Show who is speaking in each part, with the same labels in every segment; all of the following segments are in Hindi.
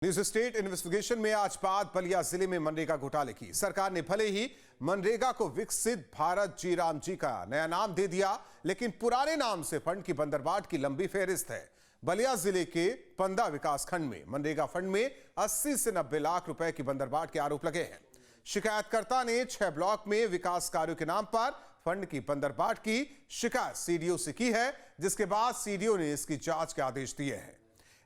Speaker 1: न्यूज स्टेट इन्वेस्टिगेशन में आज बात बलिया जिले में मनरेगा घोटाले की। सरकार ने भले ही मनरेगा को विकसित भारत जी राम जी का नया नाम दे दिया, लेकिन पुराने नाम से फंड की बंदरबाट की लंबी फेहरिस्त है। बलिया जिले के पंदा विकास खंड में मनरेगा फंड में 80 से 90 लाख रुपए की बंदरबाट के आरोप लगे हैं। शिकायतकर्ता ने 6 ब्लॉक में विकास कार्यों के नाम पर फंड की बंदरबाट की शिकायत सीडीओ से की है, जिसके बाद सीडीओ ने इसकी जांच के आदेश दिए हैं।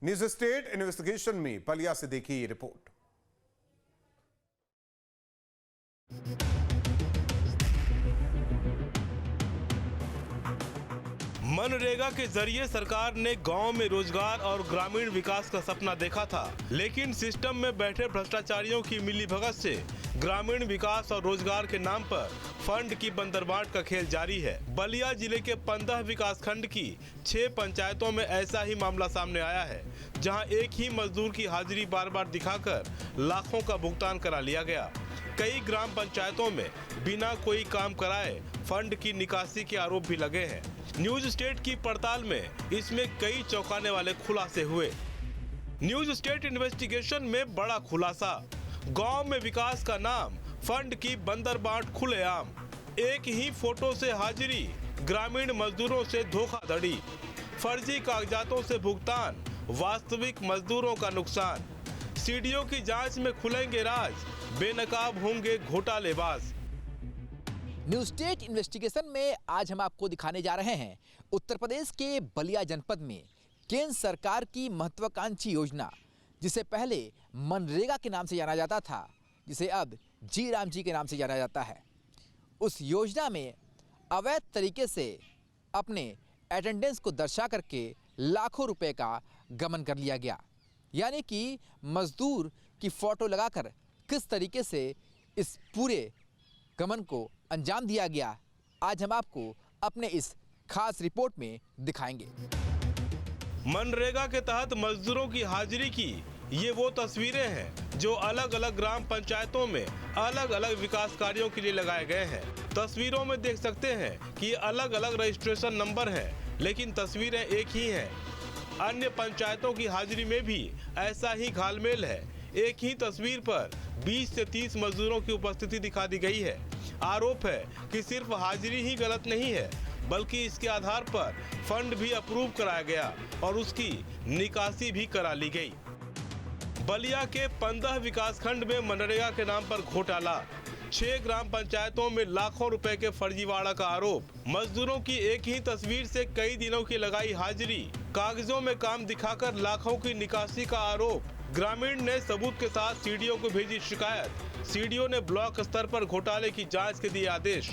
Speaker 1: न्यूज स्टेट इन्वेस्टिगेशन में बलिया से देखी ये रिपोर्ट।
Speaker 2: मनरेगा के जरिए सरकार ने गांव में रोजगार और ग्रामीण विकास का सपना देखा था, लेकिन सिस्टम में बैठे भ्रष्टाचारियों की मिलीभगत से ग्रामीण विकास और रोजगार के नाम पर फंड की बंदरबाट का खेल जारी है। बलिया जिले के 15 विकास खंड की 6 पंचायतों में ऐसा ही मामला सामने आया है, जहां एक ही मजदूर की हाजिरी बार बार दिखाकर लाखों का भुगतान करा लिया गया। कई ग्राम पंचायतों में बिना कोई काम कराए फंड की निकासी के आरोप भी लगे हैं। न्यूज स्टेट की पड़ताल में इसमें कई चौंकाने वाले खुलासे हुए। न्यूज स्टेट इन्वेस्टिगेशन में बड़ा खुलासा, गांव में विकास का नाम, फंड की बंदरबाट खुलेआम, एक ही फोटो से हाजिरी, ग्रामीण मजदूरों से धोखाधड़ी, फर्जी कागजातों से भुगतान, वास्तविक मजदूरों का नुकसान। सीडीओ की जांच में खुलेंगे राज, बेनकाब होंगे घोटालेबाज।
Speaker 3: न्यूज स्टेट इन्वेस्टिगेशन में आज हम आपको दिखाने जा रहे हैं उत्तर प्रदेश के बलिया जनपद में केंद्र सरकार की महत्वाकांक्षी योजना, जिसे पहले मनरेगा के नाम से जाना जाता था, जिसे अब जी राम जी के नाम से जाना जाता है। उस योजना में अवैध तरीके से अपने अटेंडेंस को दर्शा करके लाखों रुपए का गबन कर लिया गया। यानी कि मजदूर की फोटो लगाकर किस तरीके से इस पूरे गबन को अंजाम दिया गया, आज हम आपको अपने इस खास रिपोर्ट में दिखाएंगे।
Speaker 2: मनरेगा के तहत मजदूरों की हाजिरी की ये वो तस्वीरें हैं जो अलग अलग ग्राम पंचायतों में अलग अलग विकास कार्यों के लिए लगाए गए हैं। तस्वीरों में देख सकते हैं कि ये अलग अलग रजिस्ट्रेशन नंबर हैं, लेकिन तस्वीरें एक ही हैं। अन्य पंचायतों की हाजिरी में भी ऐसा ही घालमेल है। एक ही तस्वीर पर 20 से 30 मजदूरों की उपस्थिति दिखा दी गई है। आरोप है कि सिर्फ हाजिरी ही गलत नहीं है, बल्कि इसके आधार पर फंड भी अप्रूव कराया गया और उसकी निकासी भी करा ली गई। बलिया के 15 विकास खंड में मनरेगा के नाम पर घोटाला, 6 ग्राम पंचायतों में लाखों रुपए के फर्जीवाड़ा का आरोप, मजदूरों की एक ही तस्वीर से कई दिनों की लगाई हाजिरी, कागजों में काम दिखाकर लाखों की निकासी का आरोप। ग्रामीण ने सबूत के साथ सीडीओ को भेजी शिकायत, सीडीओ ने ब्लॉक स्तर पर घोटाले की जांच के दिए आदेश।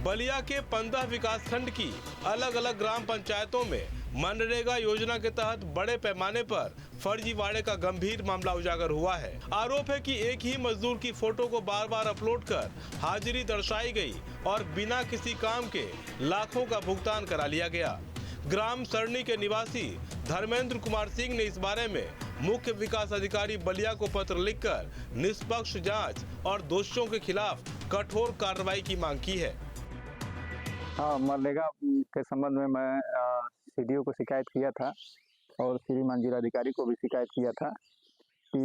Speaker 2: बलिया के 15 विकास खंड की अलग अलग ग्राम पंचायतों में मनरेगा योजना के तहत बड़े पैमाने पर फर्जीवाड़े का गंभीर मामला उजागर हुआ है। आरोप है कि एक ही मजदूर की फोटो को बार बार अपलोड कर हाजिरी दर्शाई गई और बिना किसी काम के लाखों का भुगतान करा लिया गया। ग्राम सरणी के निवासी धर्मेंद्र कुमार सिंह ने इस बारे में मुख्य विकास अधिकारी बलिया को पत्र लिखकर निष्पक्ष जांच और दोषियों के खिलाफ कठोर कार्रवाई की मांग की है।
Speaker 4: हाँ, मनरेगा के संबंध में मैं सीडीओ को शिकायत किया था और श्रीमान जिलाधिकारी को भी शिकायत किया था कि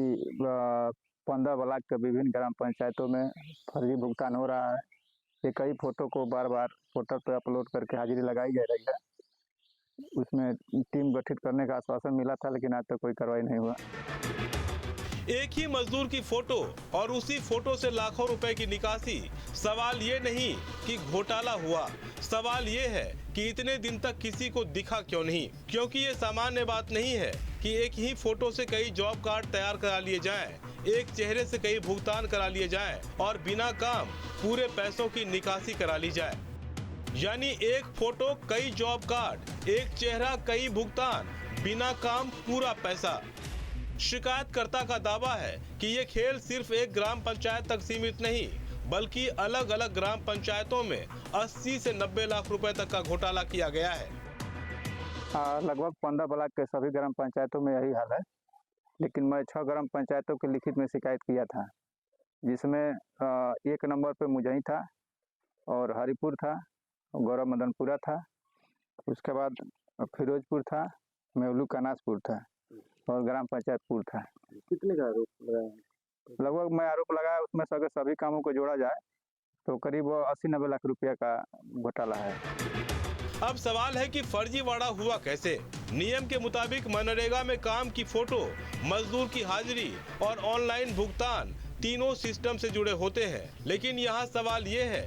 Speaker 4: 15 ब्लॉक के विभिन्न ग्राम पंचायतों में फर्जी भुगतान हो रहा है। ये कई फोटो को बार बार पोर्टल पर अपलोड करके हाजिरी लगाई जा रही है। उसमें टीम गठित करने का आश्वासन मिला था, लेकिन आज तक कोई कार्रवाई नहीं हुआ।
Speaker 2: एक ही मजदूर की फोटो और उसी फोटो से लाखों रुपए की निकासी। सवाल ये नहीं कि घोटाला हुआ, सवाल ये है कि इतने दिन तक किसी को दिखा क्यों नहीं, क्योंकि ये सामान्य बात नहीं है कि एक ही फोटो से कई जॉब कार्ड तैयार करा लिए जाएं, एक चेहरे से कई भुगतान करा लिए जाएं और बिना काम पूरे पैसों की निकासी करा ली जाए। यानी एक फोटो कई जॉब कार्ड, एक चेहरा कई भुगतान, बिना काम पूरा पैसा। शिकायतकर्ता का दावा है कि ये खेल सिर्फ एक ग्राम पंचायत तक सीमित नहीं, बल्कि अलग अलग ग्राम पंचायतों में 80 से 90 लाख रुपए तक का घोटाला किया गया है।
Speaker 4: लगभग 15 ब्लॉक के सभी ग्राम पंचायतों में यही हाल है, लेकिन मैं 6 ग्राम पंचायतों के लिखित में शिकायत किया था, जिसमें 1 नंबर पे मुजही था और हरिपुर था, गौरव मदनपुरा था, उसके बाद फिरोजपुर था, मेवलू कनासपुर था। और ग्राम पंचायत पूर्व था।
Speaker 5: कितने का आरोप लगाया?
Speaker 4: लगभग मैं आरोप लगाया उसमें अगर सभी कामों को जोड़ा जाए तो करीब 80-90 लाख रुपया का घोटाला है।
Speaker 2: अब सवाल है कि फर्जीवाड़ा हुआ कैसे। नियम के मुताबिक मनरेगा में काम की फोटो, मजदूर की हाजिरी और ऑनलाइन भुगतान तीनों सिस्टम से जुड़े होते हैं। लेकिन यहाँ सवाल ये है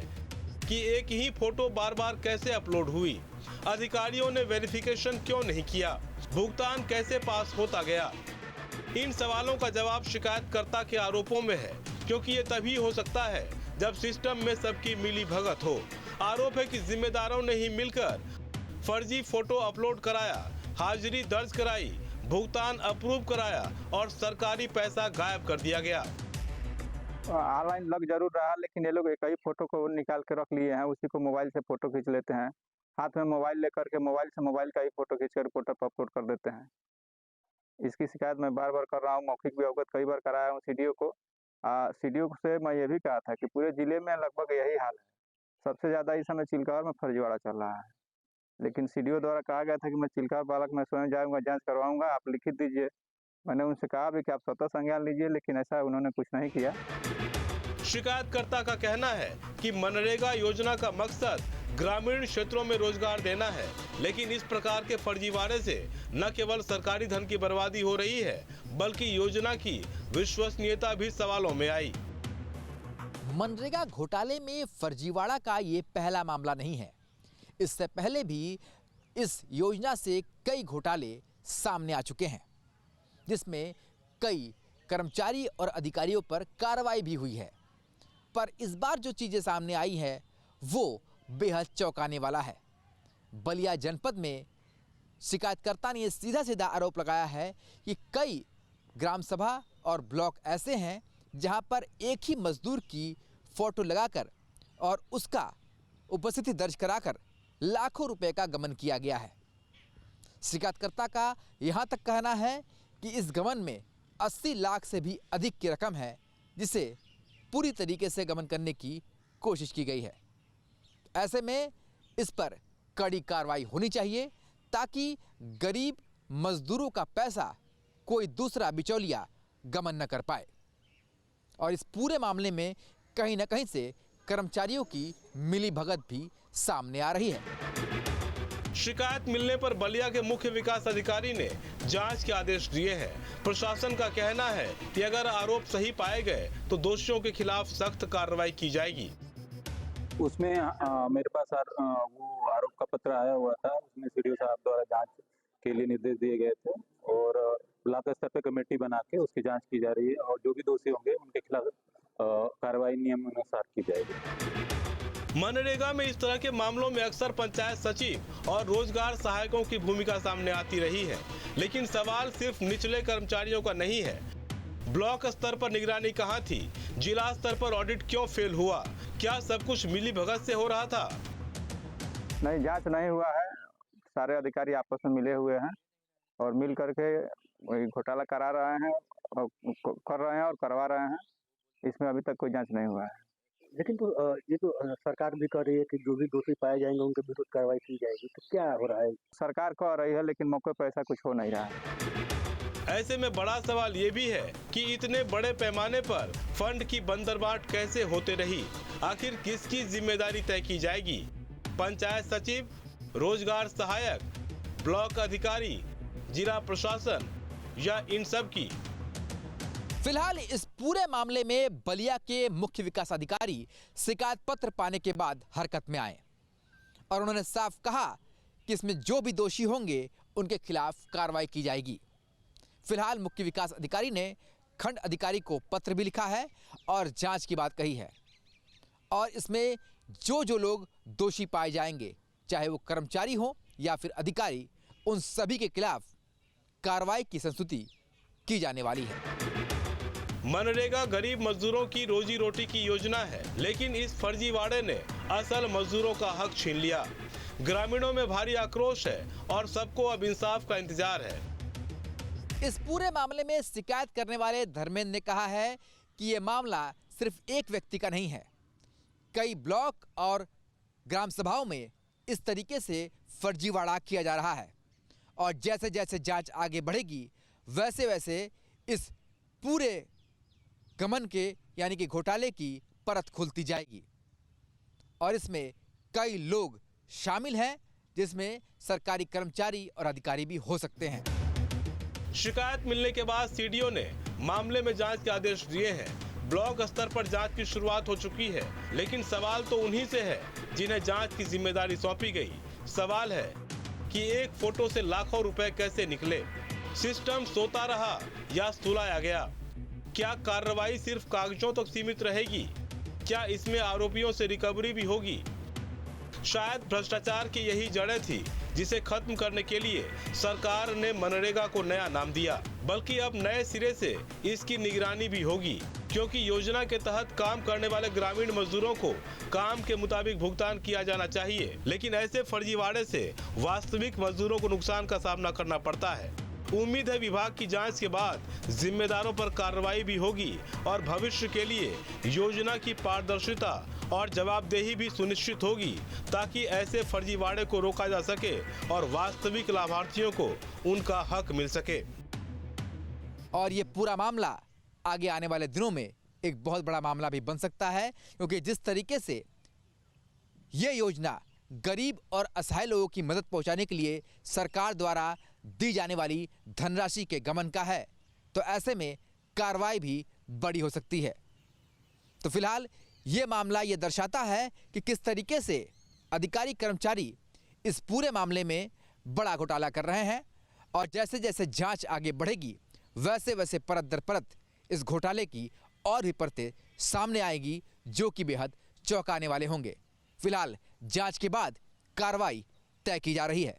Speaker 2: कि एक ही फोटो बार बार कैसे अपलोड हुई, अधिकारियों ने वेरिफिकेशन क्यों नहीं किया, भुगतान कैसे पास होता गया। इन सवालों का जवाब शिकायतकर्ता के आरोपों में है, क्योंकि ये तभी हो सकता है जब सिस्टम में सबकी मिली भगत हो। आरोप है कि जिम्मेदारों ने ही मिलकर फर्जी फोटो अपलोड कराया, हाजिरी दर्ज कराई, भुगतान अप्रूव कराया और सरकारी पैसा गायब कर दिया गया।
Speaker 4: ऑनलाइन लग जरूर रहा, लेकिन ये लोग एक ही फोटो को निकाल के रख लिए हैं, उसी को मोबाइल से फोटो खींच लेते हैं, हाथ में मोबाइल लेकर के मोबाइल से मोबाइल का ही फोटो खींच कर पोर्टल पर अपलोड कर देते हैं। इसकी शिकायत मैं बार बार कर रहा हूँ, मौखिक भी अवगत कई बार कराया हूँ सीडीओ को। सीडीओ से मैं ये भी कहा था कि पूरे जिले में लगभग यही हाल है, सबसे ज़्यादा इस समय चिल्कावर में फर्जीवाड़ा चल रहा है। लेकिन सीडीओ द्वारा कहा गया था कि मैं चिल्कावर बालक में स्वयं जाऊँगा, जाँच करवाऊँगा, आप लिखित दीजिए। मैंने उनसे कहा भी कि आप स्वतः संज्ञान लीजिए, लेकिन ऐसा उन्होंने कुछ नहीं किया।
Speaker 2: शिकायतकर्ता का कहना है कि मनरेगा योजना का मकसद ग्रामीण क्षेत्रों में रोजगार देना है, लेकिन इस प्रकार के फर्जीवाड़े से न केवल सरकारी धन की बर्बादी हो रही है, बल्कि योजना की विश्वसनीयता भी सवालों में आई।
Speaker 3: मनरेगा घोटाले में फर्जीवाड़ा का ये पहला मामला नहीं है। इससे पहले भी इस योजना से कई घोटाले सामने आ चुके हैं, जिसमें कई कर्मचारी और अधिकारियों पर कार्रवाई भी हुई है। पर इस बार जो चीजें सामने आई है वो बेहद चौंकाने वाला है। बलिया जनपद में शिकायतकर्ता ने सीधा सीधा आरोप लगाया है कि कई ग्राम सभा और ब्लॉक ऐसे हैं जहां पर एक ही मजदूर की फोटो लगाकर और उसका उपस्थिति दर्ज कराकर लाखों रुपए का गबन किया गया है। शिकायतकर्ता का यहां तक कहना है कि इस गबन में 80 लाख से भी अधिक की रकम है, जिसे पूरी तरीके से गबन करने की कोशिश की गई है। ऐसे में इस पर कड़ी कार्रवाई होनी चाहिए ताकि गरीब मजदूरों का पैसा कोई दूसरा बिचौलिया गबन न कर पाए। और इस पूरे मामले में कहीं न कहीं से कर्मचारियों की मिलीभगत भी सामने आ रही है।
Speaker 2: शिकायत मिलने पर बलिया के मुख्य विकास अधिकारी ने जांच के आदेश दिए हैं। प्रशासन का कहना है कि अगर आरोप सही पाए गए तो दोषियों के खिलाफ सख्त कार्रवाई की जाएगी।
Speaker 5: उसमें मेरे पास वो आरोप का पत्र आया हुआ था, उसमें सीडीओ साहब द्वारा जांच के लिए निर्देश दिए गए थे और ब्लॉक स्तर पे कमेटी बना के उसकी जांच की जा रही है और जो भी दोषी होंगे उनके खिलाफ कार्रवाई नियम अनुसार की जाएगी।
Speaker 2: मनरेगा में इस तरह के मामलों में अक्सर पंचायत सचिव और रोजगार सहायकों की भूमिका सामने आती रही है, लेकिन सवाल सिर्फ निचले कर्मचारियों का नहीं है। ब्लॉक स्तर पर निगरानी कहाँ थी? जिला स्तर पर ऑडिट क्यों फेल हुआ? क्या सब कुछ मिली भगत से हो रहा था?
Speaker 4: नहीं, जांच नहीं हुआ है। सारे अधिकारी आपस में मिले हुए हैं और मिल करके घोटाला करा रहे हैं और कर रहे हैं और करवा रहे हैं। इसमें अभी तक कोई जांच नहीं हुआ है।
Speaker 5: लेकिन ये तो सरकार भी कह रही है कि जो भी दोषी पाए जाएंगे उनके विरुद्ध कार्रवाई की जाएगी, तो क्या हो रहा है?
Speaker 4: सरकार कह रही है, लेकिन मौके पर ऐसा कुछ हो नहीं रहा है।
Speaker 2: ऐसे में बड़ा सवाल ये भी है कि इतने बड़े पैमाने पर फंड की बंदरबाट कैसे होते रही? आखिर किसकी जिम्मेदारी तय की जाएगी? पंचायत सचिव, रोजगार सहायक, ब्लॉक अधिकारी, जिला प्रशासन या इन सब की?
Speaker 3: फिलहाल इस पूरे मामले में बलिया के मुख्य विकास अधिकारी शिकायत पत्र पाने के बाद हरकत में आए और उन्होंने साफ कहा कि इसमें जो भी दोषी होंगे उनके खिलाफ कार्रवाई की जाएगी। फिलहाल मुख्य विकास अधिकारी ने खंड अधिकारी को पत्र भी लिखा है और जांच की बात कही है और इसमें जो लोग दोषी पाए जाएंगे, चाहे वो कर्मचारी हो या फिर अधिकारी, उन सभी के खिलाफ कार्रवाई की संस्तुति की जाने वाली है।
Speaker 2: मनरेगा गरीब मजदूरों की रोजी रोटी की योजना है, लेकिन इस फर्जीवाड़े ने असल मजदूरों का हक छीन लिया। ग्रामीणों में भारी आक्रोश है और सबको अब इंसाफ का इंतजार है।
Speaker 3: इस पूरे मामले में शिकायत करने वाले धर्मेंद्र ने कहा है कि ये मामला सिर्फ एक व्यक्ति का नहीं है। कई ब्लॉक और ग्राम सभाओं में इस तरीके से फर्जीवाड़ा किया जा रहा है और जैसे जैसे जांच आगे बढ़ेगी वैसे वैसे इस पूरे गमन के यानी कि घोटाले की परत खुलती जाएगी और इसमें कई लोग शामिल हैं, जिसमें सरकारी कर्मचारी और अधिकारी भी हो सकते हैं।
Speaker 2: शिकायत मिलने के बाद सीडीओ ने मामले में जांच के आदेश दिए हैं। ब्लॉक स्तर पर जांच की शुरुआत हो चुकी है, लेकिन सवाल तो उन्हीं से है जिन्हें जांच की जिम्मेदारी सौंपी गई। सवाल है कि एक फोटो से लाखों रुपए कैसे निकले? सिस्टम सोता रहा या सुलाया गया? क्या कार्रवाई सिर्फ कागजों तक सीमित रहेगी? क्या इसमें आरोपियों से रिकवरी भी होगी? शायद भ्रष्टाचार की यही जड़ें थी जिसे खत्म करने के लिए सरकार ने मनरेगा को नया नाम दिया, बल्कि अब नए सिरे से इसकी निगरानी भी होगी, क्योंकि योजना के तहत काम करने वाले ग्रामीण मजदूरों को काम के मुताबिक भुगतान किया जाना चाहिए, लेकिन ऐसे फर्जीवाड़े से वास्तविक मजदूरों को नुकसान का सामना करना पड़ता है। उम्मीद है विभाग की जांच के बाद जिम्मेदारों पर कार्रवाई भी होगी और भविष्य के लिए योजना की पारदर्शिता और जवाबदेही भी सुनिश्चित होगी, ताकि ऐसे फर्जीवाड़े को रोका जा सके और वास्तविक लाभार्थियों को उनका हक मिल सके।
Speaker 3: और ये पूरा मामला आगे आने वाले दिनों में एक बहुत बड़ा मामला भी बन सकता है, क्योंकि जिस तरीके से ये योजना गरीब और असहाय लोगों की मदद पहुंचाने के लिए सरकार द्वारा दी जाने वाली धनराशि के गमन का है, तो ऐसे में कार्रवाई भी बड़ी हो सकती है। तो फिलहाल ये मामला ये दर्शाता है कि किस तरीके से अधिकारी कर्मचारी इस पूरे मामले में बड़ा घोटाला कर रहे हैं, और जैसे जैसे जांच आगे बढ़ेगी वैसे वैसे परत दर परत इस घोटाले की और भी परतें सामने आएगी, जो कि बेहद चौंकाने वाले होंगे। फिलहाल जांच के बाद कार्रवाई तय की जा रही है।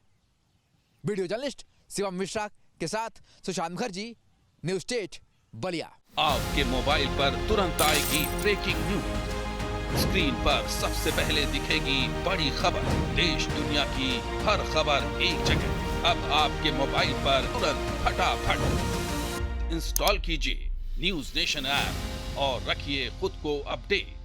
Speaker 3: वीडियो जर्नलिस्ट शिवम मिश्रा के साथ सुशांत मुखर्जी, न्यूज़ स्टेट बलिया।
Speaker 6: आपके मोबाइल पर तुरंत आएगी ब्रेकिंग न्यूज। स्क्रीन पर सबसे पहले दिखेगी बड़ी खबर। देश दुनिया की हर खबर एक जगह। अब आपके मोबाइल पर तुरंत फटाफट इंस्टॉल कीजिए न्यूज़ नेशन ऐप और रखिए खुद को अपडेट।